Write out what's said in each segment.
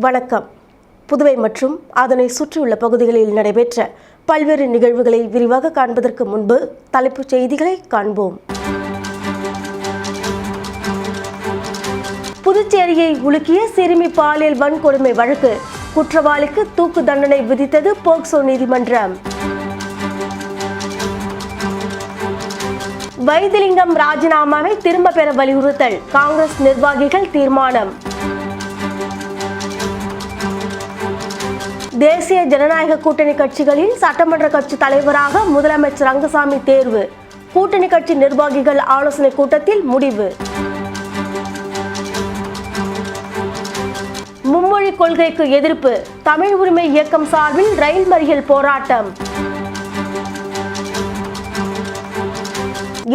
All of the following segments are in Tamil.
வணக்கம். புதுவை மற்றும் அதனை சுற்றியுள்ள பகுதிகளில் நடைபெற்ற பல்வேறு நிகழ்வுகளை விரிவாக காண்பதற்கு முன்பு தலைப்புச் செய்திகளை காண்போம். புதுச்சேரியை உலுக்கிய சிறுமி பாலியல் வன்கொடுமை வழக்கு, குற்றவாளிக்கு தூக்கு தண்டனை விதித்தது போக்சோ நீதிமன்றம். வைத்திலிங்கம் ராஜினாமாவை திரும்ப பெற வலியுறுத்தல், காங்கிரஸ் நிர்வாகிகள் தீர்மானம். தேசிய ஜனநாயக கூட்டணி கட்சிகளின் சட்டமன்ற கட்சி தலைவராக முதலமைச்சர் ரங்கசாமி தேர்வு, கூட்டணி கட்சி நிர்வாகிகள் ஆலோசனை கூட்டத்தில் முடிவு. மும்மொழி கொள்கைக்கு எதிர்ப்பு, தமிழ் உரிமை இயக்கம் சார்பில் ரயில் மறியல் போராட்டம்.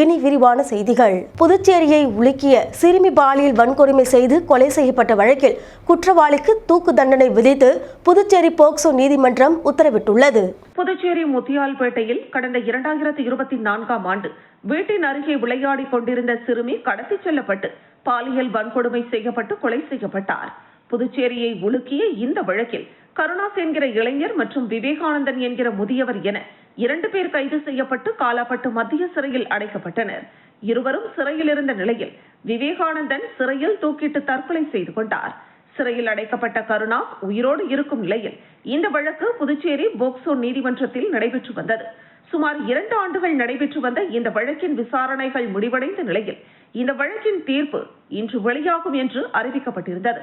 இனி விரிவான செய்திகள். புதுச்சேரியை உலுக்கிய சிறுமி பாலியல் வன்கொடுமை செய்து கொலை செய்யப்பட்ட வழக்கில் குற்றவாளிக்கு தூக்கு தண்டனை விதித்து புதுச்சேரி போக்சோ நீதிமன்றம் உத்தரவிட்டுள்ளது. புதுச்சேரி முத்தியால்பேட்டையில் கடந்த 2024ஆம் ஆண்டு வீட்டின் அருகே விளையாடிக் கொண்டிருந்த சிறுமி கடத்திச் செல்லப்பட்டு பாலியல் வன்கொடுமை செய்யப்பட்டு கொலை செய்யப்பட்டார். புதுச்சேரியை உலுக்கிய இந்த வழக்கில் கருணாஸ் என்கிற இளைஞர் மற்றும் விவேகானந்தன் என்கிற முதியவர் என 2 பேர் கைது செய்யப்பட்டு காலாப்பட்டு மத்திய சிறையில் அடைக்கப்பட்டனர். இருவரும் சிறையில் இருந்த நிலையில் விவேகானந்தன் சிறையில் தூக்கிட்டு தற்கொலை செய்து கொண்டார். சிறையில் அடைக்கப்பட்ட கருணாஸ் உயிரோடு இருக்கும் நிலையில் இந்த வழக்கு புதுச்சேரி போக்சோ நீதிமன்றத்தில் நடைபெற்று வந்தது. சுமார் 2 ஆண்டுகள் நடைபெற்று வந்த இந்த வழக்கின் விசாரணைகள் முடிவடைந்த நிலையில் இந்த வழக்கின் தீர்ப்பு இன்று வெளியாகும் என்று அறிவிக்கப்பட்டிருந்தது.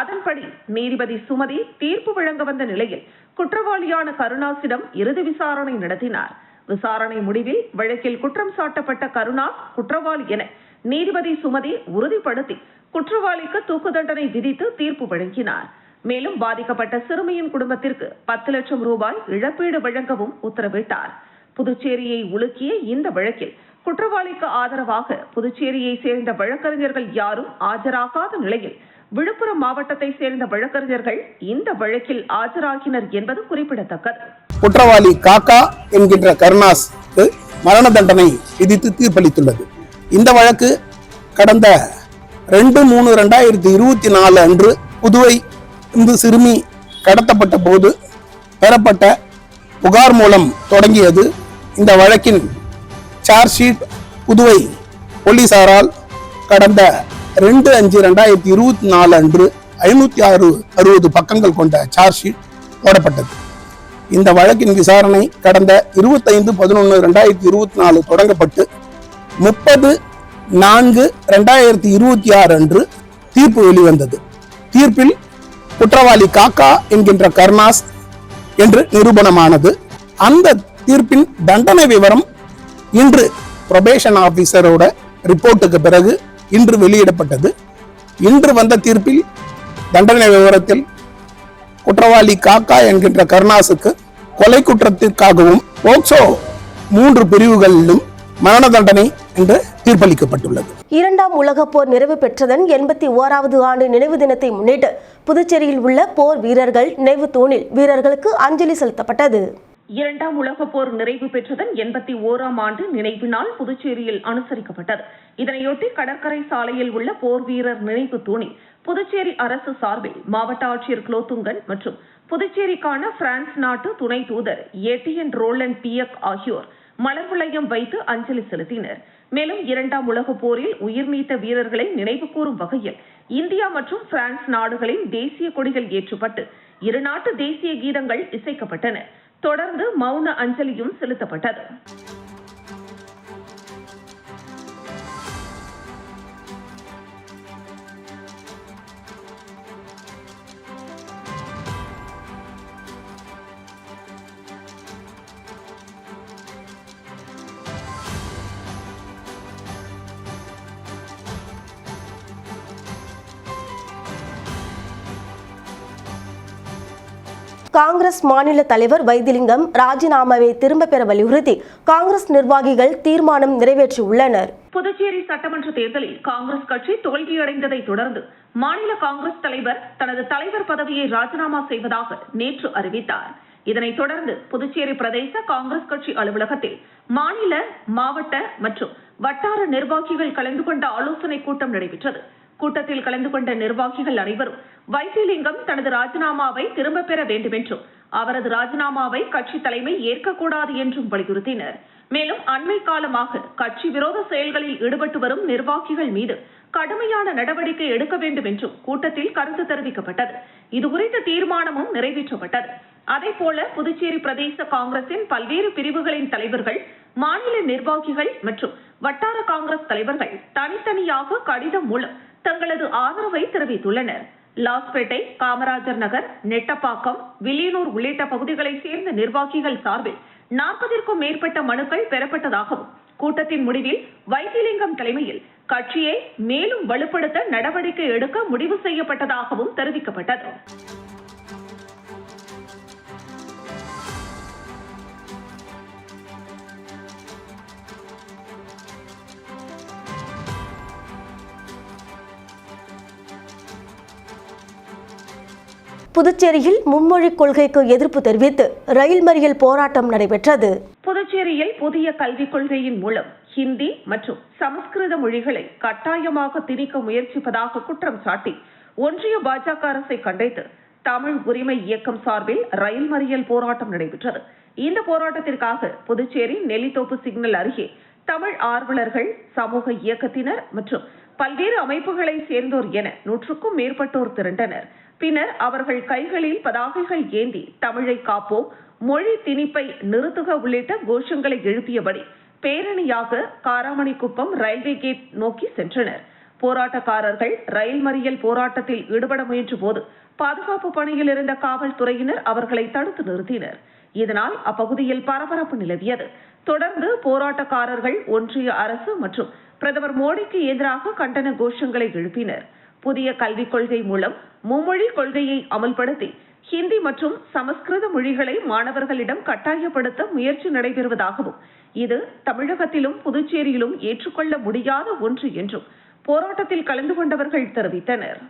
அதன்படி நீதிபதி சுமதி தீர்ப்பு வழங்க வந்த நிலையில் குற்றவாளியான கருணாஸிடம் இறுதி விசாரணை நடத்தினார். விசாரணை முடிவில் வழக்கில் குற்றம் சாட்டப்பட்ட கருணாஸ் குற்றவாளி என நீதிபதி சுமதி உறுதிப்படுத்தி குற்றவாளிக்கு தூக்கு தண்டனை விதித்து தீர்ப்பு வழங்கினார். மேலும் பாதிக்கப்பட்ட சிறுமியின் குடும்பத்திற்கு 10 லட்சம் ரூபாய் இழப்பீடு வழங்கவும் உத்தரவிட்டார். புதுச்சேரியை உலுக்கிய இந்த வழக்கில் குற்றவாளிக்கு ஆதரவாக புதுச்சேரியை சேர்ந்த வழக்கறிஞர்கள் யாரும் ஆஜராகாத நிலையில் விழுப்புரம் மாவட்டத்தை சேர்ந்த வழக்கறிஞர்கள் இந்த வழக்கில் ஆஜராகினர் என்பது குறிப்பிடத்தக்கது. குற்றவாளி காக்கா என்கின்ற கருணாஸுக்கு மரண தண்டனை விதித்து தீர்ப்பளித்துள்ளது. இந்த வழக்கு கடந்த 2/3/2024 அன்று புதுவை இந்து சிறுமி கடத்தப்பட்ட போது பெறப்பட்ட புகார் மூலம் தொடங்கியது. இந்த வழக்கின் சார்ஜ் ஷீட் புதுவை போலீசாரால் கடந்த 2/5/2024 அன்று 560 பக்கங்கள் கொண்ட சார்ஜ் ஷீட் போடப்பட்டது. இந்த வழக்கின் விசாரணை கடந்த 25/11/2024 தொடங்கப்பட்டு 30/4/2026 அன்று தீர்ப்பு வெளிவந்தது. தீர்ப்பில் குற்றவாளி காக்கா என்கின்ற கருணாஸ் என்று நிரூபணமானது. அந்த தீர்ப்பின் தண்டனை விவரம் இன்று புரொபேஷன் ஆபீசரோட ரிப்போர்ட்டுக்கு பிறகு இன்று வெளியிடப்பட்டது. இன்று வந்த தீர்ப்பில் தண்டனை விவரத்தில் குற்றவாளி காக்கா என்கின்ற கருணாஸுக்கு கொலை குற்றத்திற்காகவும் போக்சோ 3 பிரிவுகளிலும் மரண தண்டனை என்று தீர்ப்பளிக்கப்பட்டுள்ளது. 2ஆம் உலகப் போர் நிறைவு பெற்றதன் 81வது ஆண்டு நினைவு தினத்தை முன்னிட்டு புதுச்சேரியில் உள்ள போர் வீரர்கள் நினைவு தூணில் வீரர்களுக்கு அஞ்சலி செலுத்தப்பட்டது. 2ஆம் உலகப் போர் நிறைவு பெற்றதன் 81ஆம் ஆண்டு நினைவு நாள் புதுச்சேரியில் அனுசரிக்கப்பட்டது. இதனையொட்டி கடற்கரை சாலையில் உள்ள போர் வீரர் நினைவு தூணில் புதுச்சேரி அரசு சார்பில் மாவட்ட ஆட்சியர் குலோத்துங்கன் மற்றும் புதுச்சேரிக்கான பிரான்ஸ் நாட்டு துணை தூதர் ஏடிஎன் ரோலண்ட் பியக் ஆகியோர் மலர் வளையம் வைத்து அஞ்சலி செலுத்தினர். மேலும் 2ஆம் உலகப் போரில் உயிர் நீத்த வீரர்களை நினைவு கூறும் வகையில் இந்தியா மற்றும் பிரான்ஸ் நாடுகளின் தேசிய கொடிகள் ஏற்றப்பட்டு 2 நாட்டு தேசிய கீதங்கள் இசைக்கப்பட்டன. தொடர்ந்து மௌன அஞ்சலியும் செலுத்தப்பட்டது. காங்கிரஸ் மாநில தலைவர் வைத்திலிங்கம் ராஜினாமாவை திரும்ப பெற வலியுறுத்தி காங்கிரஸ் நிர்வாகிகள் தீர்மானம் நிறைவேற்றியுள்ளனர். புதுச்சேரி சட்டமன்ற தேர்தலில் காங்கிரஸ் கட்சி தோல்வியடைந்ததை தொடர்ந்து மாநில காங்கிரஸ் தலைவர் தனது தலைவர் பதவியை ராஜினாமா செய்வதாக நேற்று அறிவித்தார். இதனைத் தொடர்ந்து புதுச்சேரி பிரதேச காங்கிரஸ் கட்சி அலுவலகத்தில் மாநில, மாவட்ட மற்றும் வட்டார நிர்வாகிகள் கலந்து கொண்ட ஆலோசனைக் கூட்டம் நடைபெற்றது. கூட்டத்தில் கலந்து கொண்ட நிர்வாகிகள் அனைவரும் வைத்திலிங்கம் தனது ராஜினாமாவை திரும்ப பெற வேண்டும் என்றும் அவரது ராஜினாமாவை கட்சி தலைமை ஏற்கக்கூடாது என்றும் வலியுறுத்தினர். மேலும் அண்மை காலமாக கட்சி விரோத செயல்களில் ஈடுபட்டு வரும் நிர்வாகிகள் மீது கடுமையான நடவடிக்கை எடுக்க வேண்டும் என்றும் கூட்டத்தில் கருத்து தெரிவிக்கப்பட்டது. இதுகுறித்த தீர்மானமும் நிறைவேற்றப்பட்டது. அதேபோல புதுச்சேரி பிரதேச காங்கிரசின் பல்வேறு பிரிவுகளின் தலைவர்கள், மாநில நிர்வாகிகள் மற்றும் வட்டார காங்கிரஸ் தலைவர்கள் தனித்தனியாக கடிதம் மூலம் தங்களது ஆதரவை தெரிவித்துள்ளனர். லாஸ்பேட்டை, காமராஜர் நகர், நெட்டப்பாக்கம், வில்லியனூர் உள்ளிட்ட பகுதிகளைச் சேர்ந்த நிர்வாகிகள் சார்பில் 40க்கும் மேற்பட்ட மனுக்கள் பெறப்பட்டதாகவும் கூட்டத்தின் முடிவில் வைத்திலிங்கம் தலைமையில் கட்சியை மேலும் வலுப்படுத்த நடவடிக்கை எடுக்க முடிவு செய்யப்பட்டதாகவும் தெரிவிக்கப்பட்டது. புதுச்சேரியில் மும்மொழிக் கொள்கைக்கு எதிர்ப்பு தெரிவித்து ரயில் மறியல் போராட்டம் நடைபெற்றது. புதுச்சேரியில் புதிய கல்விக் கொள்கையின் மூலம் ஹிந்தி மற்றும் சமஸ்கிருத மொழிகளை கட்டாயமாக திணிக்க முயற்சிப்பதாக குற்றம் சாட்டி ஒன்றிய பாஜக அரசை கண்டித்து தமிழ் உரிமை இயக்கம் சார்பில் ரயில் மறியல் போராட்டம் நடைபெற்றது. இந்த போராட்டத்திற்காக புதுச்சேரி நெல்லித்தோப்பு சிக்னல் அருகே தமிழ் ஆர்வலர்கள், சமூக இயக்கத்தினர் மற்றும் பல்வேறு அமைப்புகளை சேர்ந்தோர் என 100க்கும் மேற்பட்டோர் திரண்டனர். பின்னர் அவர்கள் கைகளில் பதாகைகள் ஏந்தி தமிழை காப்போம், மொழி திணிப்பை நிறுத்துக உள்ளிட்ட கோஷங்களை எழுப்பியபடி பேரணியாக காராமணிக்குப்பம் ரயில்வே கேட் நோக்கி சென்றனர். போராட்டக்காரர்கள் ரயில் மறியல் போராட்டத்தில் ஈடுபட முயன்ற போது பாதுகாப்பு பணியில் இருந்த காவல்துறையினர் அவர்களை தடுத்து நிறுத்தினர். இதனால் அப்பகுதியில் பரபரப்பு நிலவியது. தொடர்ந்து போராட்டக்காரர்கள் ஒன்றிய அரசு மற்றும் பிரதமர் மோடிக்கு எதிராக கண்டன கோஷங்களை எழுப்பினர். புதிய கல்விக் கொள்கை மூலம் மும்மொழி கொள்கையை அமல்படுத்தி ஹிந்தி மற்றும் சமஸ்கிருத மொழிகளை மாணவர்களிடம் கட்டாயப்படுத்த முயற்சி நடைபெறுவதாகவும் இது தமிழகத்திலும் புதுச்சேரியிலும் ஏற்றுக்கொள்ள முடியாத ஒன்று என்றும் போராட்டத்தில் கலந்து கொண்டவர்கள் தெரிவித்தனர்.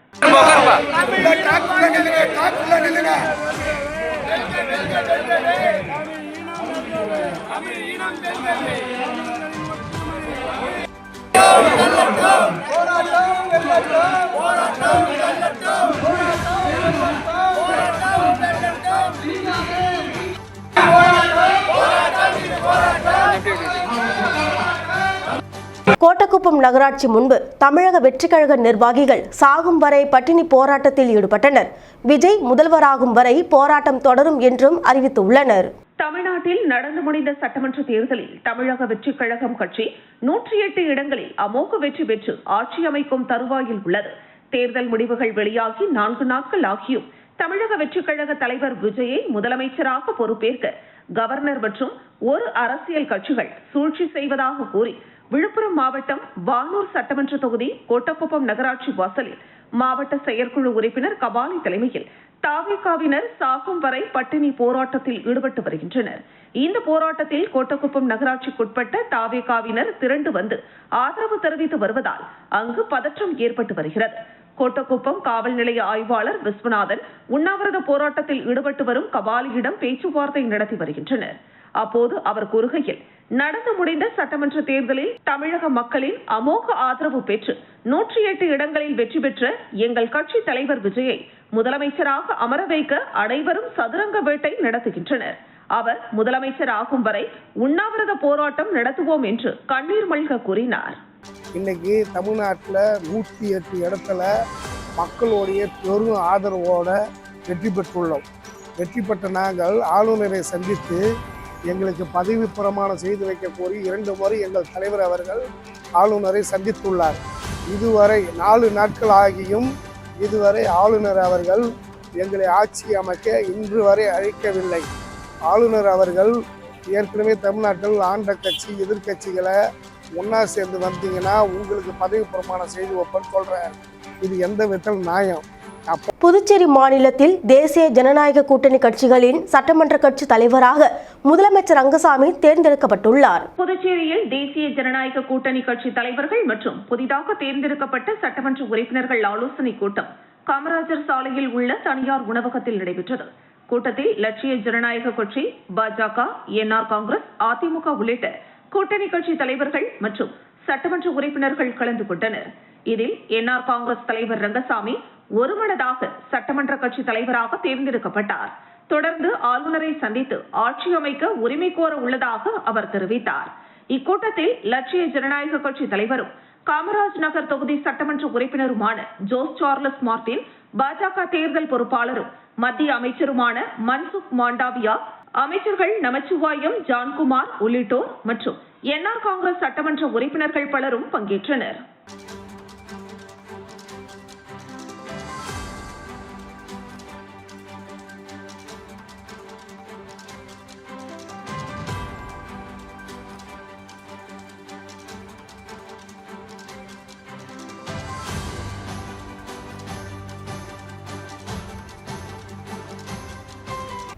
கோட்டக்குப்பம் நகராட்சி முன்பு தமிழக வெற்றிக் கழக நிர்வாகிகள் சாகும் வரை பட்டினி போராட்டத்தில் ஈடுபட்டனர். விஜய் முதல்வராகும் வரை போராட்டம் தொடரும் என்றும் அறிவித்துள்ளனர். தமிழ்நாட்டில் நடந்து முடிந்த சட்டமன்ற தேர்தலில் தமிழக வெற்றிக் கழகம் கட்சி 108 இடங்களில் அமோக வெற்றி பெற்று ஆட்சி அமைக்கும் தருவாயில் உள்ளது. தேர்தல் முடிவுகள் வெளியாகி 4 நாட்கள் ஆகியும் தமிழக வெற்றிக் கழக தலைவர் விஜயை முதலமைச்சராக பொறுப்பேற்க கவர்னர் மற்றும் ஒரு அரசியல் கட்சிகள் சூழ்ச்சி செய்வதாக கூறி விழுப்புரம் மாவட்டம் வானூர் சட்டமன்ற தொகுதி கோட்டக்குப்பம் நகராட்சி வாசலில் மாவட்ட செயற்குழு உறுப்பினர் கபாலி தலைமையில் தாவேகாவினர் சாகும் வரை பட்டினி போராட்டத்தில் ஈடுபட்டு வருகின்றனர். இந்த போராட்டத்தில் கோட்டக்குப்பம் நகராட்சிக்குட்பட்ட தாவேகாவினர் திரண்டு வந்து ஆதரவு தெரிவித்து வருவதால் அங்கு பதற்றம் ஏற்பட்டு வருகிறது. கோட்டக்குப்பம் காவல் நிலைய ஆய்வாளர் விஸ்வநாதன் உண்ணாவிரத போராட்டத்தில் ஈடுபட்டு வரும் கபாலியிடம் பேச்சுவார்த்தை நடத்தி வருகின்றனர். அப்போது அவர் கூறுகையில், நடந்து முடிந்த சட்டமன்ற தேர்தலில் தமிழக மக்களின் அமோக ஆதரவு பெற்று 108 இடங்களில் வெற்றி பெற்ற எங்கள் கட்சி தலைவர் விஜயை முதலமைச்சராக அமர வைக்க அனைவரும் சதுரங்க வேட்டை நடத்துகின்றனர். அவர் முதலமைச்சர் ஆகும் வரை உண்ணாவிரத போராட்டம் நடத்துவோம் என்று கண்ணீர் மல்க கூறினார். இன்னைக்கு தமிழ்நாட்டில் 108 இடத்துல மக்களுடைய பெரும் ஆதரவோட வெற்றி பெற்றுள்ளோம். வெற்றி பெற்ற நாங்கள் ஆளுநரை சந்தித்து எங்களுக்கு பதவி பிரமாணம் செய்து வைக்க கோரி 2 முறை எங்கள் தலைவர் அவர்கள் ஆளுநரை சந்தித்துள்ளார். இதுவரை 4 நாட்கள் ஆகியும் இதுவரை ஆளுநர் அவர்கள் எங்களை ஆட்சி அமைக்க இன்று வரை அழைக்கவில்லை. ஆளுநர் அவர்கள் ஏற்கனவே தமிழ்நாட்டில் ஆண்ட கட்சி எதிர்கட்சிகளை ஒன்றா சேர்ந்து வந்தீங்கன்னா உங்களுக்கு பதவி பிரமாணம் செய்து வைப்பேன்னு சொல்கிறேன். இது எந்த விதத்தில் நியாயம்? புதுச்சேரி மாநிலத்தில் தேசிய ஜனநாயக கூட்டணி கட்சிகளின் சட்டமன்ற கட்சி தலைவராக முதலமைச்சர் ரங்கசாமி தேர்ந்தெடுக்கப்பட்டுள்ளார். புதுச்சேரியில் தேசிய ஜனநாயக கூட்டணி கட்சி தலைவர்கள் மற்றும் புதிதாக தேர்ந்தெடுக்கப்பட்ட சட்டமன்ற உறுப்பினர்கள் ஆலோசனை கூட்டம் காமராஜர் சாலையில் உள்ள தனியார் உணவகத்தில் நடைபெற்றது. கூட்டத்தில் லட்சிய ஜனநாயக கட்சி, பாஜக, என்ஆர் காங்கிரஸ், அதிமுக உள்ளிட்ட கூட்டணி கட்சி தலைவர்கள் மற்றும் சட்டமன்ற உறுப்பினர்கள் கலந்து கொண்டனர். இதில் என்ஆர் காங்கிரஸ் தலைவர் ரங்கசாமி ஒருமனதாக சட்டமன்ற கட்சி தலைவராக தேர்ந்தெடுக்கப்பட்டார். தொடர்ந்து ஆளுநரை சந்தித்து ஆட்சி அமைக்க உரிமை கோர உள்ளதாக அவர் தெரிவித்தார். இக்கூட்டத்தில் லட்சிய ஜனநாயக கட்சி தலைவரும் காமராஜ் நகர் தொகுதி சட்டமன்ற உறுப்பினருமான ஜோஸ் சார்லஸ் மார்டின், பாஜக தேர்தல் பொறுப்பாளரும் மத்திய அமைச்சருமான மன்சுக் மாண்டவியா, அமைச்சர்கள் நமச்சிவாயம், ஜான்குமார் உள்ளிட்டோர் மற்றும் என்ஆர் காங்கிரஸ் சட்டமன்ற உறுப்பினர்கள் பலரும் பங்கேற்றனர்.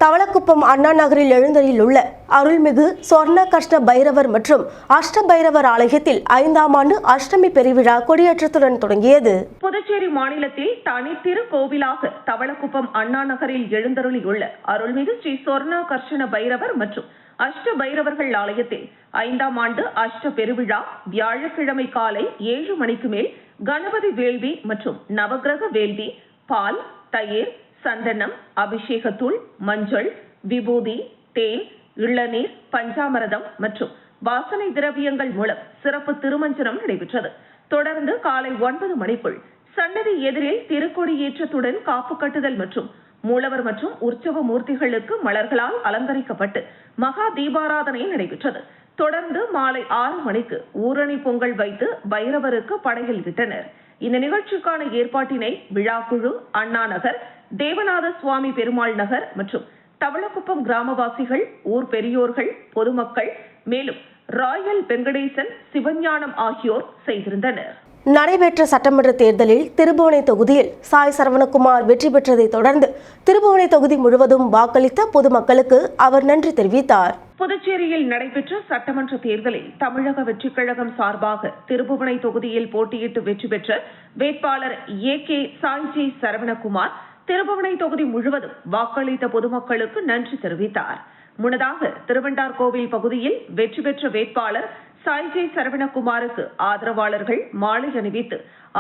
தவளக்குப்பம் அண்ணா நகரில் எழுந்தருளியுள்ள அருள்மிகு சொர்ண கிருஷ்ண பைரவர் மற்றும் அஷ்ட பைரவர் ஆலயத்தில் 5ஆம் ஆண்டு அஷ்டமி பெருவிழா கொடியேற்றத்துடன் தொடங்கியது. புதுச்சேரி மாநிலத்தில் தனித்திரு கோவிலாக தவளக்குப்பம் அண்ணா நகரில் எழுந்தருளியுள்ள அருள்மிகு ஸ்ரீ சொர்ண கிருஷ்ண பைரவர் மற்றும் அஷ்ட பைரவர்கள் ஆலயத்தில் 5ஆம் ஆண்டு அஷ்ட பெருவிழா வியாழக்கிழமை காலை 7 மணிக்கு மேல் கணபதி வேள்வி மற்றும் நவகிரக வேள்வி, பால், தயிர், சந்தனம், அபிஷேகத்தூள், மஞ்சள், விபூதி, தேன், இளநீர், பஞ்சாமிரதம் மற்றும் வாசனை திரவியங்கள் மூலம் சிறப்பு திருமஞ்சனம் நடைபெற்றது. தொடர்ந்து காலை 9 மணிக்குள் சன்னதி எதிரில் திருக்கொடியேற்றத்துடன் காப்பு கட்டுதல் மற்றும் மூலவர் மற்றும் உற்சவ மூர்த்திகளுக்கு மலர்களால் அலங்கரிக்கப்பட்டு மகா தீபாராதனை நடைபெற்றது. தொடர்ந்து மாலை 6 மணிக்கு ஊரணி பொங்கல் வைத்து பைரவருக்கு படையல் விட்டனர். இந்த நிகழ்ச்சிக்கான ஏற்பாட்டினை விழாக்குழு, அண்ணா நகர், தேவநாத சுவாமி பெருமாள் நகர் மற்றும் தவளக்குப்பம் கிராமவாசிகள், ஊர் பெரியோர்கள், பொதுமக்கள், மேலும் ராயல் வெங்கடேசன், சிவஞானம் ஆகியோர் செய்திருந்தனர். நடைபெற்ற சட்டமன்ற தேர்தலில் திருபுவனை தொகுதியில் சாய் சரவணகுமார் வெற்றி பெற்றதை தொடர்ந்து திருபுவனை தொகுதி முழுவதும் வாக்களித்த பொதுமக்களுக்கு அவர் நன்றி தெரிவித்தார். புதுச்சேரியில் நடைபெற்ற சட்டமன்ற தேர்தலில் தமிழக வெற்றிக் கழகம் சார்பாக திருபுவனை தொகுதியில் போட்டியிட்டு வெற்றி பெற்ற வேட்பாளர் ஏ.கே. சாய்ஜி சரவணகுமார் திருபுவனை தொகுதி முழுவதும் வாக்களித்த பொதுமக்களுக்கு நன்றி தெரிவித்தார். முன்னதாக திருவண்டார்கோவில் பகுதியில் வெற்றி பெற்ற வேட்பாளர் சாய்ஜி சரவணகுமாருக்கு ஆதரவாளர்கள் மாலை அணிவித்து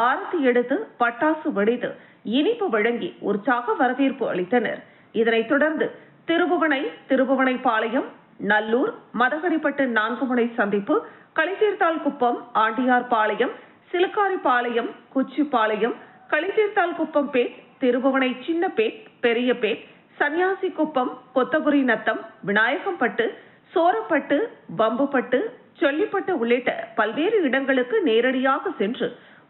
ஆரத்தி எடுத்து பட்டாசு வெடித்து இனிப்பு வழங்கி உற்சாக வரவேற்பு அளித்தனர். இதனைத் தொடர்ந்து திருபுவனை பாளையம், நல்லூர், மதகடிப்பட்டு 4 முனை சந்திப்பு, களித்தீர்த்தால் குப்பம், ஆண்டியார் பாளையம், சிலுக்காரிப்பாளையம், குச்சிப்பாளையம், களித்தீர்த்தால் குப்பம் பேட், திருபுவனை சின்னப்பேட், பெரியபேட், சன்னியாசி குப்பம், கொத்தபுரி நத்தம், விநாயகம்பட்டு, சோரப்பட்டு, பம்புப்பட்டு, சொல்லிப்பட்டு உள்ளிட்ட பல்வேறு இடங்களுக்கு நேரடியாக சென்று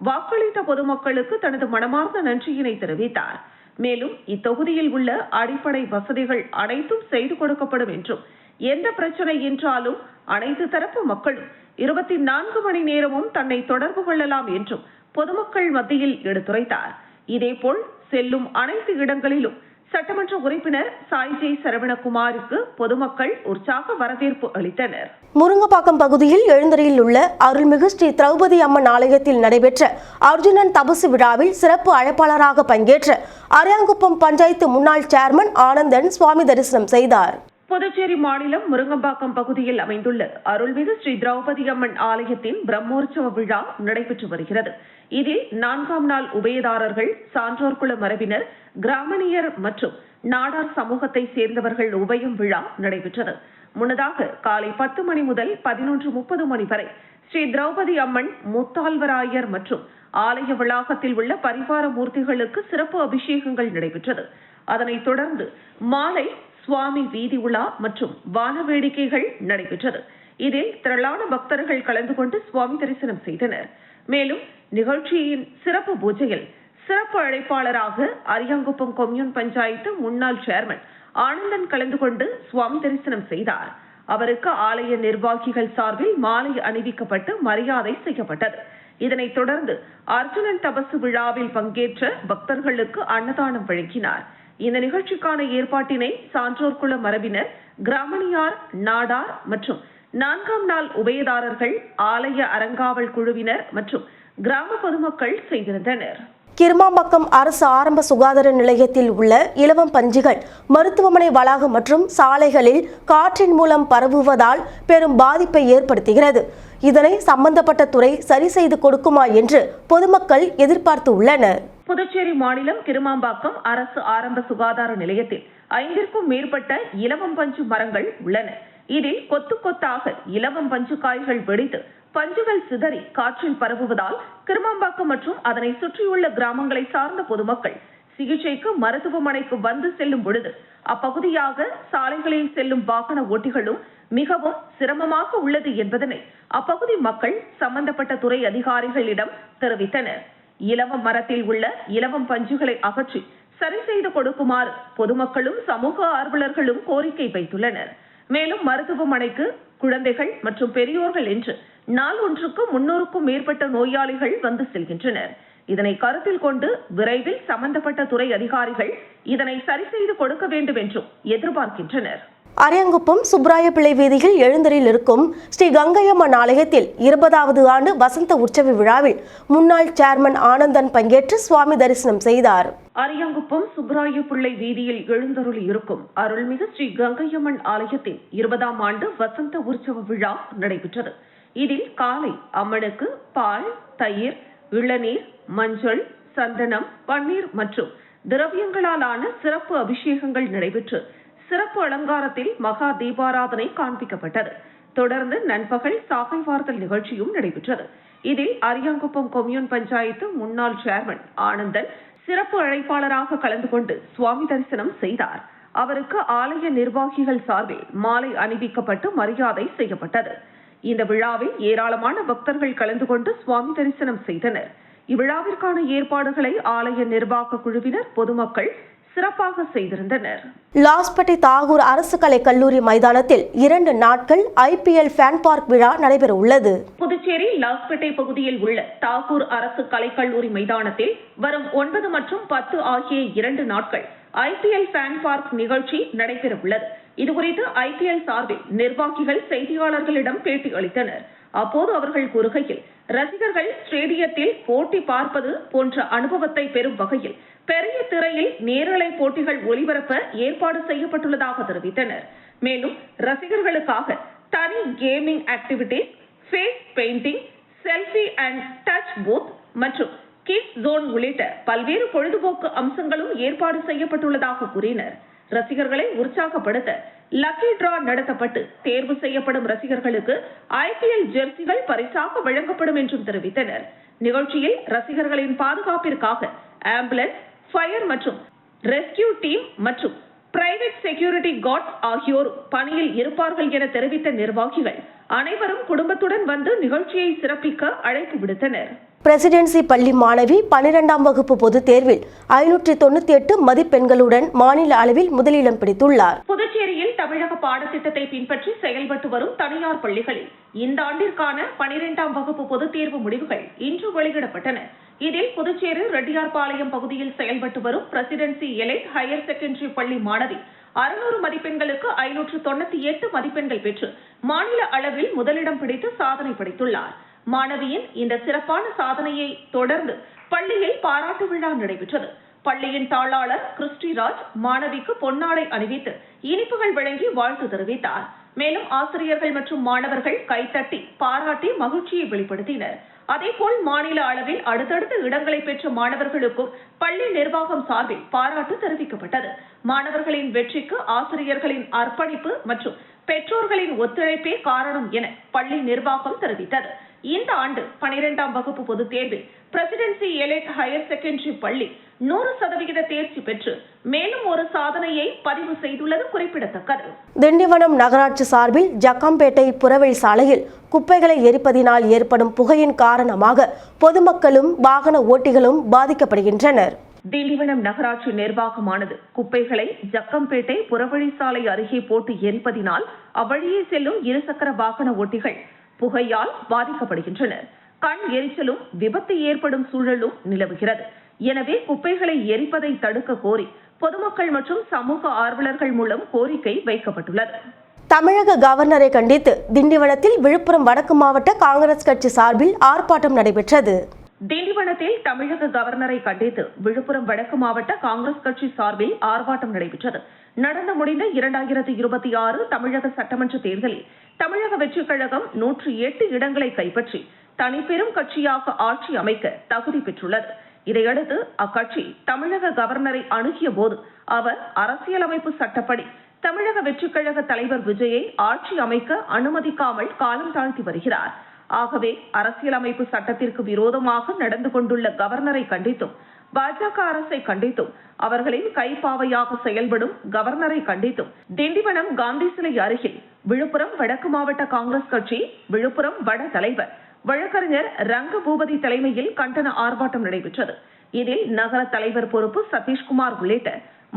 வாக்களித்த பொதுமக்களுக்கு தனது மனமார்ந்த நன்றியினை தெரிவித்தார். மேலும் இத்தொகுதியில் உள்ள அடிப்படை வசதிகள் அனைத்தும் செய்து கொடுக்கப்படும் என்றும், எந்த பிரச்சனை என்றாலும் அனைத்து தரப்பு மக்களும் 24 மணி நேரமும் தன்னை தொடர்பு கொள்ளலாம் என்றும் பொதுமக்கள் மத்தியில் எடுத்துரைத்தார். இதேபோல் செல்லும் அனைத்து இடங்களிலும் சட்டமன்ற உறுப்பினர் சாய்ஜி சரவணகுமாருக்கு பொதுமக்கள் உற்சாக வரவேற்பு அளித்தனர். முருங்கப்பாக்கம் பகுதியில் எழுந்தருளில் உள்ள அருள்மிகு ஸ்ரீ திரௌபதி அம்மன் ஆலயத்தில் நடைபெற்ற அர்ஜுனன் தபசு விழாவில் சிறப்பு அழைப்பாளராக பங்கேற்ற அரியாங்குப்பம் பஞ்சாயத்து முன்னாள் சேர்மன் ஆனந்தன் சுவாமி தரிசனம் செய்தார். புதுச்சேரி மாநிலம் முருங்கம்பாக்கம் பகுதியில் அமைந்துள்ள அருள்மிகு ஸ்ரீ திரௌபதி அம்மன் ஆலயத்தின் பிரம்மோற்சவ விழா நடைபெற்று வருகிறது. இதில் 4ஆம் நாள் உபயதாரர்கள், சான்றோர் குல மரபினர், கிராமணியர் மற்றும் நாடார் சமூகத்தை சேர்ந்தவர்கள் உபயம் விழா நடைபெற்றது. முன்னதாக காலை 10 மணி முதல் 11:30 மணி வரை ஸ்ரீ திரௌபதி அம்மன், முத்தால்வராயர் மற்றும் ஆலய வளாகத்தில் உள்ள பரிவார மூர்த்திகளுக்கு சிறப்பு அபிஷேகங்கள் நடைபெற்றது. அதனைத் தொடர்ந்து மாலை சுவாமி வீதி உலா மற்றும் வான வேடிக்கைகள் நடைபெற்றது. இதில் திரளான பக்தர்கள் கலந்து கொண்டு சுவாமி தரிசனம் செய்தனர். மேலும் நிகழ்ச்சியின் சிறப்பு பூஜையில் சிறப்பு அழைப்பாளராக அரியாங்குப்பம் கொம்யூன் பஞ்சாயத்து முன்னாள் சேர்மன் ஆனந்தன் கலந்து கொண்டு சுவாமி தரிசனம் செய்தார். அவருக்கு ஆலய நிர்வாகிகள் சார்பில் மாலை அணிவிக்கப்பட்டு மரியாதை செய்யப்பட்டது. இதனைத் தொடர்ந்து அர்ஜுனன் தபசு விழாவில் பங்கேற்ற பக்தர்களுக்கு அன்னதானம் வழங்கினார். இந்த நிகழ்ச்சிக்கான ஏற்பாட்டினை சான்றோர் குல மரபினர், கிராமணியார், நாடார் மற்றும் 4ஆம் நாள் உபயதாரர்கள், ஆலய அறங்காவல் குழுவினர் மற்றும் கிராம பொதுமக்கள் செய்திருந்தனர். கிருமாம்பாக்கம் அரசு ஆரம்ப சுகாதார நிலையத்தில் உள்ள இலவம் பஞ்சிகள் மருத்துவமனை வளாகம் மற்றும் சாலைகளில் காற்றின் மூலம் பரவுவதால் பெரும் பாதிப்பை ஏற்படுத்துகிறது. இதனை சம்பந்தப்பட்ட துறை சரி செய்து கொடுக்குமா என்று பொதுமக்கள் எதிர்பார்த்து உள்ளனர். புதுச்சேரி மாநிலம் கிருமாம்பாக்கம் அரசு ஆரம்ப சுகாதார நிலையத்தில் 5க்கும் மேற்பட்ட இலவம் பஞ்சு மரங்கள் உள்ளன. இதில் கொத்து கொத்தாக இலவம் பஞ்சு காய்கள் வெடித்து பஞ்சுகள் சிதறி காற்றில் பரவுவதால் கிருமாம்பாக்கம் மற்றும் அதனை சுற்றியுள்ள கிராமங்களை சார்ந்த பொதுமக்கள் சிகிச்சைக்கு மருத்துவமனைக்கு வந்து செல்லும் பொழுது அப்பகுதியாக சாலைகளில் செல்லும் வாகன ஓட்டிகளும் மிகவும் சிரமமாக உள்ளது என்பதனை அப்பகுதி மக்கள் சம்பந்தப்பட்ட துறை அதிகாரிகளிடம் தெரிவித்தனர். இலவம் மரத்தில் உள்ள இலவம் பஞ்சுகளை அகற்றி சரி செய்து கொடுக்குமாறு பொதுமக்களும் சமூக ஆர்வலர்களும் கோரிக்கை வைத்துள்ளனர். மேலும் மருத்துவமனைக்கு குழந்தைகள் மற்றும் பெரியோர்கள் என்று நாள் ஒன்றுக்கு 300க்கும் மேற்பட்ட நோயாளிகள் வந்து செல்கின்றனர். இதனை கருத்தில் கொண்டு விரைவில் சம்பந்தப்பட்ட துறை அதிகாரிகள் இதனை சரி செய்து கொடுக்க வேண்டும் என்றும் எதிர்பார்க்கின்றனர். அரியாங்குப்பம் சுப்ராயப்பிள்ளை வீதியில் எழுந்தரில் இருக்கும் ஸ்ரீ கங்கையம்மன் ஆலயத்தில் 20வது ஆண்டு வசந்த உற்சவ விழாவில் முன்னாள் சேர்மன் ஆனந்தன் பங்கேற்று சுவாமி தரிசனம் செய்தார். அரியாங்குப்பம் சுப்ராயப்பிள்ளை வீதியில் எழுந்தருளி இருக்கும் அருள்மிகு ஸ்ரீ கங்கையம்மன் ஆலயத்தின் 20ஆம் ஆண்டு வசந்த உற்சவ விழா நடைபெற்றது. இதில் காலை அம்மனுக்கு பால், தயிர், இளநீர், மஞ்சள், சந்தனம், பன்னீர் மற்றும் திரவியங்களாலான சிறப்பு அபிஷேகங்கள் நடைபெற்று சிறப்பு அலங்காரத்தில் மகா தீபாராதனை காண்பிக்கப்பட்டது. தொடர்ந்து நண்பகல் சாகை வார்த்தல் நிகழ்ச்சியும் நடைபெற்றது. இதில் அரியாங்குப்பம் கொம்யூன் பஞ்சாயத்து முன்னாள் சேர்மன் ஆனந்தன் சிறப்பு அழைப்பாளராக கலந்து கொண்டு சுவாமி தரிசனம் செய்தார். அவருக்கு ஆலய நிர்வாகிகள் சார்பில் மாலை அணிவிக்கப்பட்டு மரியாதை செய்யப்பட்டது. இந்த விழாவில் ஏராளமான பக்தர்கள் கலந்து கொண்டு சுவாமி தரிசனம் செய்தனர். இவ்விழாவிற்கான ஏற்பாடுகளை ஆலய நிர்வாக குழுவினர் பொதுமக்கள் சிறப்பாக செய்திருந்தனர். லாஸ்பேட்டை தாகூர் அரசு கலை கல்லூரி மைதானத்தில் 2 நாட்கள் IPL ஃபேன் பார்க் விழா நடைபெற உள்ளது. புதுச்சேரி லாஸ்பேட்டை பகுதியில் உள்ள தாகூர் அரசு கலை கல்லூரி மைதானத்தில் வரும் 9 மற்றும் 10 ஆகிய 2 நாட்கள் IPL ஃபேன் பார்க் நிகழ்ச்சி நடைபெற உள்ளது. இதுகுறித்து IPL சார்பில் நிர்வாகிகள் செய்தியாளர்களிடம் பேட்டி அளித்தனர். அப்போது அவர்கள் கூறுகையில், ரசிகர்கள் ஸ்டேடியத்தில் போட்டி பார்ப்பது போன்ற அனுபவத்தை பெறும் வகையில் பெரிய திரையில் நேரலை போட்டிகள் ஒளிபரப்ப ஏற்பாடு செய்யப்பட்டுள்ளதாக தெரிவித்தனர். மேலும் ரசிகர்களுக்காக தனி gaming activities, face painting, selfie and touch booth மற்றும் கிட்ஸ் ஜோன் உள்ளிட்ட பல்வேறு பொழுதுபோக்கு அம்சங்களும் ஏற்பாடு செய்யப்பட்டுள்ளதாக கூறினர். ரசிகர்களை உற்சாகப்படுத்த லக்கி டிரா நடத்தப்பட்டு தேர்வு செய்யப்படும் ரசிகர்களுக்கு IPL ஜெர்சிகள் பரிசாக வழங்கப்படும் என்றும் தெரிவித்தனர். நிகழ்ச்சியில் ரசிகர்களின் பாதுகாப்பிற்காக ஆம்புலன்ஸ், ஃபயர் மற்றும் ரெஸ்கியூ டீம் மற்றும் பிரைவேட் செக்யூரிட்டி கார்ட்ஸ் ஆகியோர் பணியில் இருப்பார்கள் என தெரிவித்த நிர்வாகிகள் அனைவரும் குடும்பத்துடன் வந்து நிகழ்ச்சியை சிறப்பிக்க அழைப்பு விடுத்தனர். பிரசிடென்சி பள்ளி மாணவி 12ஆம் வகுப்பு பொதுத் தேர்வில் 598 மதிப்பெண்களுடன் மாநில அளவில் முதலிடம் பிடித்துள்ளார். புதுச்சேரியில் தமிழக பாடத்திட்டத்தை பின்பற்றி செயல்பட்டு வரும் தனியார் பள்ளிகளில் இந்த ஆண்டிற்கான 12ஆம் வகுப்பு பொதுத் தேர்வு முடிவுகள் இன்று வெளியிடப்பட்டன. இதில் புதுச்சேரி ரெட்டியார்பாளையம் பகுதியில் செயல்பட்டு வரும் பிரசிடென்சி எலைட் ஹையர் செகண்டரி பள்ளி மாணவி 600 மதிப்பெண்களுக்கு 598 மதிப்பெண்கள் பெற்று மாநில அளவில் முதலிடம் பிடித்து சாதனை படைத்துள்ளார். மாணவியின் இந்த சிறப்பான சாதனையை தொடர்ந்து பள்ளியில் பாராட்டு விழா நடைபெற்றது. பள்ளியின் தாளாளர் கிறிஸ்டிராஜ் மாணவிக்கு பொன்னாடை அணிவித்து இனிப்புகள் வழங்கி வாழ்த்து தெரிவித்தார். மேலும் ஆசிரியர்கள் மற்றும் மாணவர்கள் கைத்தட்டி பாராட்டி மகிழ்ச்சியை வெளிப்படுத்தினர். அதேபோல் மாநில அளவில் அடுத்தடுத்த இடங்களை பெற்ற மாணவர்களுக்கும் பள்ளி நிர்வாகம் சார்பில் பாராட்டு தெரிவிக்கப்பட்டது. மாணவர்களின் வெற்றிக்கு ஆசிரியர்களின் அர்ப்பணிப்பு மற்றும் பெற்றோர்களின் ஒத்துழைப்பே காரணம் என பள்ளி நிர்வாகம் தெரிவித்தது. இந்த ஆண்டு 12ஆம் வகுப்பு பொதுத் தேர்வில் பிரசிடென்சி எலைட் ஹையர் செகண்டரி பள்ளி 100% தேர்ச்சி பெற்று மேலும் ஒரு சாதனையை பதிவு செய்துள்ளது குறிப்பிடத்தக்கது. திண்டிவனம் நகராட்சி சார்பில் ஜக்கம்பேட்டை புறவழி சாலையில் குப்பைகளை எரிப்பதினால் ஏற்படும் புகையின் காரணமாக பொதுமக்களும் வாகன ஓட்டிகளும் பாதிக்கப்படுகின்றனர். திண்டிவனம் நகராட்சி நிர்வாகமானது குப்பைகளை ஜக்கம்பேட்டை புறவழி சாலை அருகே போட்டு எரிப்பதினால் அவ்வழியே செல்லும் இருசக்கர வாகன ஓட்டிகள் புகையால் பாதிக்கப்படுகின்றனர். கண் எரிச்சலும் விபத்து ஏற்படும் சூழலும் நிலவுகிறது. எனவே குப்பைகளை எரிப்பதை தடுக்க கோரி பொதுமக்கள் மற்றும் சமூக ஆர்வலர்கள் மூலம் கோரிக்கை வைக்கப்பட்டுள்ளது. தமிழக கவர்னரை கண்டித்து திண்டிவனத்தில் விழுப்புரம் வடக்கு மாவட்ட காங்கிரஸ் கட்சி சார்பில் ஆர்ப்பாட்டம் நடைபெற்றது. திண்டிவனத்தில் தமிழக கவர்னரை கண்டித்து விழுப்புரம் வடக்கு மாவட்ட காங்கிரஸ் கட்சி சார்பில் ஆர்ப்பாட்டம் நடைபெற்றது. நடந்து முடிந்த 2026 தமிழக சட்டமன்ற தேர்தலில் தமிழக வெற்றிக் கழகம் 108 இடங்களை கைப்பற்றி தனிப்பெரும் கட்சியாக ஆட்சி அமைக்க தகுதி பெற்றுள்ளது. இதையடுத்து அக்கட்சி தமிழக கவர்னரை அணுகிய போது அவர் அரசியலமைப்பு சட்டப்படி தமிழக வெற்றிக் கழக தலைவர் விஜயை ஆட்சி அமைக்க அனுமதிக்காமல் காலம் தாழ்த்தி வருகிறார். ஆகவே அரசியலமைப்பு சட்டத்திற்கு விரோதமாக நடந்து கொண்டுள்ள கவர்னரை கண்டித்தும், பாஜக அரசை கண்டித்தும், அவர்களின் கைப்பாவையாக செயல்படும் கவர்னரை கண்டித்தும் திண்டிவனம் காந்தி சிலை அருகில் விழுப்புரம் வடக்கு மாவட்ட காங்கிரஸ் கட்சி விழுப்புரம் வட தலைவர் வழக்கறிஞர் ரங்கபூபதி தலைமையில் கண்டன ஆர்ப்பாட்டம் நடைபெற்றது. இதில் நகர தலைவர் பொறுப்பு சதீஷ்குமார் உள்ளிட்ட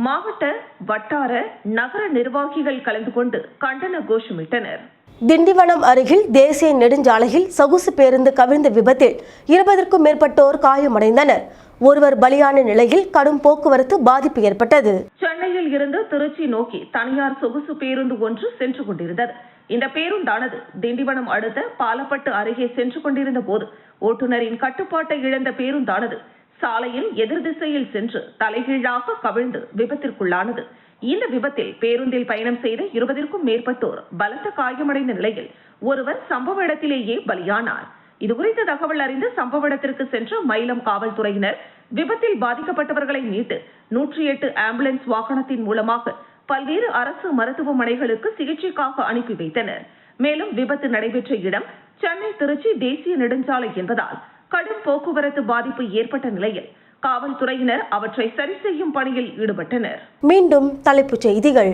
மாவட்ட, வட்டார, நகர நிர்வாகிகள் கலந்து கொண்டு கண்டன கோஷமிட்டனர். திண்டிவனம் அருகில் தேசிய நெடுஞ்சாலையில் சொகுசு பேருந்து கவிழ்ந்த விபத்தில் 20க்கும் மேற்பட்டோர் காயமடைந்தனர். ஒருவர் பலியான நிலையில் கடும் போக்குவரத்து பாதிப்பு ஏற்பட்டது. சென்னையில் இருந்து திருச்சி நோக்கி தனியார் சொகுசு பேருந்து ஒன்று சென்று கொண்டிருந்தது. இந்த பேருந்தானது திண்டிவனம் அடுத்த பாலப்பட்டு அருகே சென்று கொண்டிருந்த போது ஓட்டுநரின் கட்டுப்பாட்டை இழந்த பேருந்தானது சாலையில் எதிர் திசையில் சென்று தலைகீழாக கவிழ்ந்து விபத்திற்குள்ளானது. இந்த விபத்தில் பேருந்தில் பயணம் செய்த 20க்கும் மேற்பட்டோர் பலத்த காயமடைந்த நிலையில் ஒருவர் சம்பவ இடத்திலேயே பலியானார். இதுகுறித்த தகவல் அறிந்து சம்பவ இடத்திற்கு சென்ற மயிலம் காவல்துறையினர் விபத்தில் பாதிக்கப்பட்டவர்களை மீட்டு 108 ஆம்புலன்ஸ் வாகனத்தின் மூலமாக பல்வேறு அரசு மருத்துவமனைகளுக்கு சிகிச்சைக்காக அனுப்பி வைத்தனர். மேலும் விபத்து நடைபெற்ற இடம் சென்னை திருச்சி தேசிய நெடுஞ்சாலை என்பதால் கடும் போக்குவரத்து பாதிப்பு ஏற்பட்ட நிலையில் காவல்துறையினர் அவற்றை சரி செய்யும் பணியில் ஈடுபட்டனர். மீண்டும் தலைப்புச் செய்திகள்.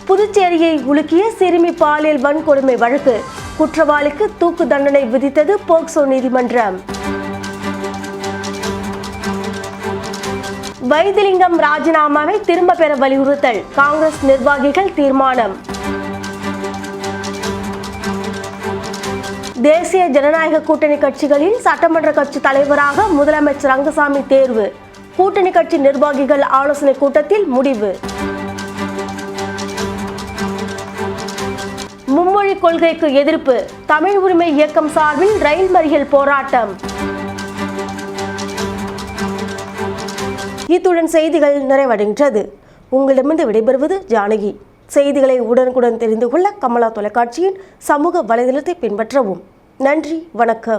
புதுச்சேரியை உலுக்கிய சிறுமி பாலியல் வன்கொடுமை வழக்கு, குற்றவாளிக்கு தூக்கு தண்டனை விதித்தது போக்சோ நீதிமன்றம். வைத்திலிங்கம் ராஜினாமாவை திரும்ப பெற வலியுறுத்தல், காங்கிரஸ் நிர்வாகிகள் தீர்மானம். தேசிய ஜனநாயக கூட்டணி கட்சிகளின் சட்டமன்ற கட்சி தலைவராக முதலமைச்சர் ரங்கசாமி தேர்வு, கூட்டணி கட்சி நிர்வாகிகள் ஆலோசனை கூட்டத்தில் முடிவு. மும்மொழி கொள்கைக்கு எதிர்ப்பு, தமிழ் உரிமை இயக்கம் சார்பில் ரயில் மறியல் போராட்டம். இத்துடன் செய்திகள் நிறைவடைகின்றது. உங்களிடமிருந்து விடைபெறுவது ஜானகி. செய்திகளை உடனுக்குடன் தெரிந்து கொள்ள கமலா தொலைக்காட்சியின் சமூக வலைதளத்தை பின்பற்றவும். நன்றி, வணக்கம்.